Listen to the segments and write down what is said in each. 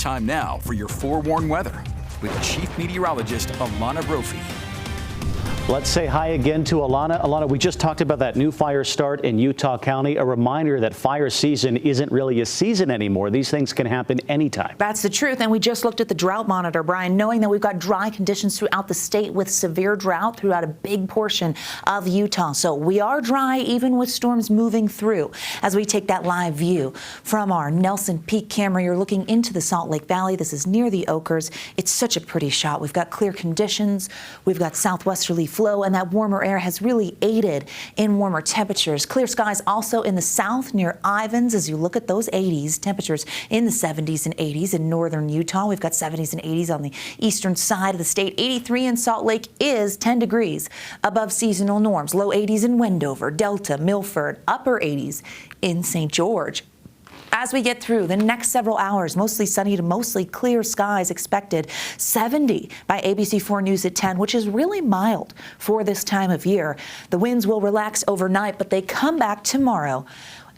Time now for your forewarned weather with Chief Meteorologist Alana Brophy. Let's say hi again to Alana. Alana, we just talked about that new fire start in Utah County. A reminder that fire season isn't really a season anymore. These things can happen anytime. That's the truth. And we just looked at the drought monitor, Brian, knowing that we've got dry conditions throughout the state with severe drought throughout a big portion of Utah. So we are dry even with storms moving through. As we take that live view from our Nelson Peak camera, you're looking into the Salt Lake Valley. This is near the Oakers. It's such a pretty shot. We've got clear conditions. We've got southwesterly flow, and that warmer air has really aided in warmer temperatures. Clear skies also in the south near Ivins as you look at those 80s. Temperatures in the 70s and 80s in northern Utah. We've got 70s and 80s on the eastern side of the state. 83 in Salt Lake is 10 degrees above seasonal norms. Low 80s in Wendover, Delta, Milford, upper 80s in St. George. As we get through the next several hours, mostly sunny to mostly clear skies expected. 70 by ABC4 News at 10, which is really mild for this time of year. The winds will relax overnight, but they come back tomorrow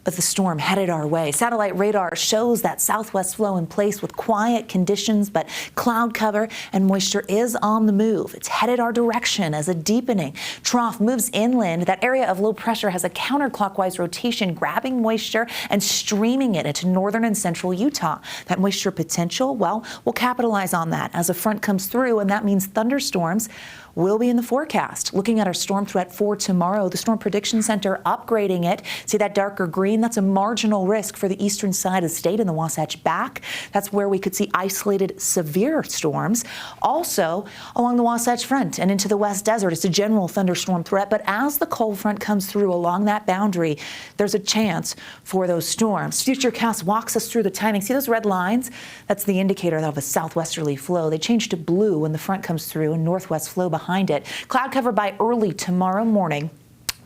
with the storm headed our way. Satellite radar shows that southwest flow in place with quiet conditions, but cloud cover and moisture is on the move. It's headed our direction as a deepening trough moves inland. That area of low pressure has a counterclockwise rotation, grabbing moisture and streaming it into northern and central Utah. That moisture potential, well, we'll capitalize on that as a front comes through, and that means thunderstorms will be in the forecast. Looking at our storm threat for tomorrow, the Storm Prediction Center upgrading it. See that darker green? That's a marginal risk for the eastern side of the state in the Wasatch Back. That's where we could see isolated severe storms. Also, along the Wasatch Front and into the West Desert, it's a general thunderstorm threat. But as the cold front comes through along that boundary, there's a chance for those storms. Futurecast walks us through the timing. See those red lines? That's the indicator of a southwesterly flow. They change to blue when the front comes through and northwest flow behind it. Cloud cover by early tomorrow morning.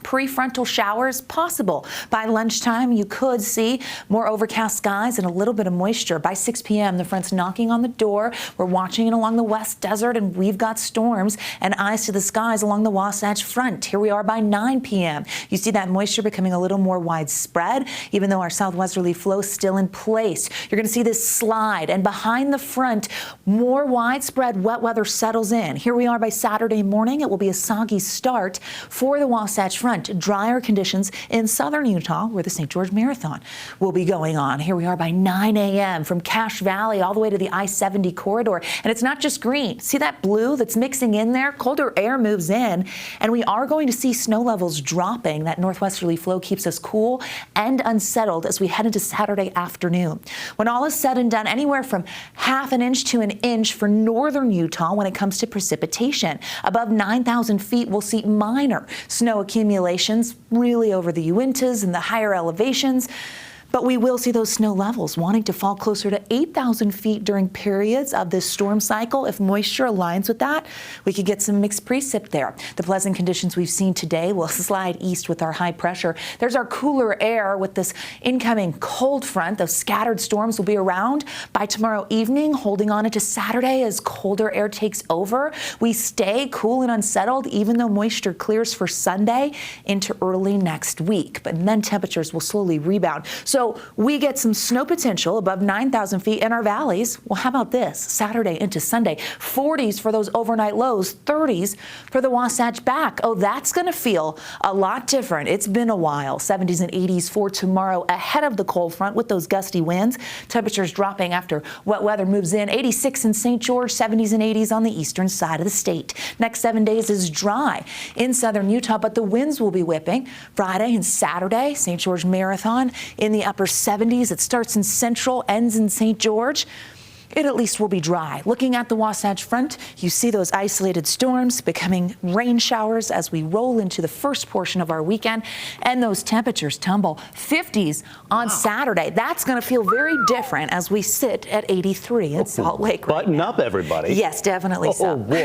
Prefrontal showers possible. By lunchtime, you could see more overcast skies and a little bit of moisture. By 6 p.m., the front's knocking on the door. We're watching it along the West Desert, and we've got storms and eyes to the skies along the Wasatch Front. Here we are by 9 p.m. You see that moisture becoming a little more widespread, even though our southwesterly flow is still in place. You're going to see this slide, and behind the front, more widespread wet weather settles in. Here we are by Saturday morning. It will be a soggy start for the Wasatch Front. Drier conditions in southern Utah, where the St. George Marathon will be going on. Here we are by 9 a.m. from Cache Valley all the way to the I-70 corridor. And it's not just green. See that blue that's mixing in there? Colder air moves in, and we are going to see snow levels dropping. That northwesterly flow keeps us cool and unsettled as we head into Saturday afternoon. When all is said and done, anywhere from half an inch to an inch for northern Utah when it comes to precipitation. Above 9,000 feet, we'll see minor snow accumulations really over the Uintas and the higher elevations. But we will see those snow levels wanting to fall closer to 8,000 feet during periods of this storm cycle. If moisture aligns with that, we could get some mixed precip there. The pleasant conditions we've seen today will slide east with our high pressure. There's our cooler air with this incoming cold front. Those scattered storms will be around by tomorrow evening, holding on into Saturday as colder air takes over. We stay cool and unsettled, even though moisture clears for Sunday into early next week. But then temperatures will slowly rebound. So we get some snow potential above 9,000 feet in our valleys. Well, how about this? Saturday into Sunday, 40s for those overnight lows, 30s for the Wasatch Back. Oh, that's going to feel a lot different. It's been a while. 70s and 80s for tomorrow ahead of the cold front with those gusty winds. Temperatures dropping after wet weather moves in. 86 in St. George, 70s and 80s on the eastern side of the state. Next 7 days is dry in southern Utah, but the winds will be whipping Friday and Saturday. St. George Marathon in the upper 70s. It starts in central, ends in St. George. It at least will be dry. Looking at the Wasatch Front, you see those isolated storms becoming rain showers as we roll into the first portion of our weekend, and those temperatures tumble 50s on Saturday. That's going to feel very different as we sit at 83 in Salt Lake right now. Button up, everybody. Yes, definitely so. Oh, boy.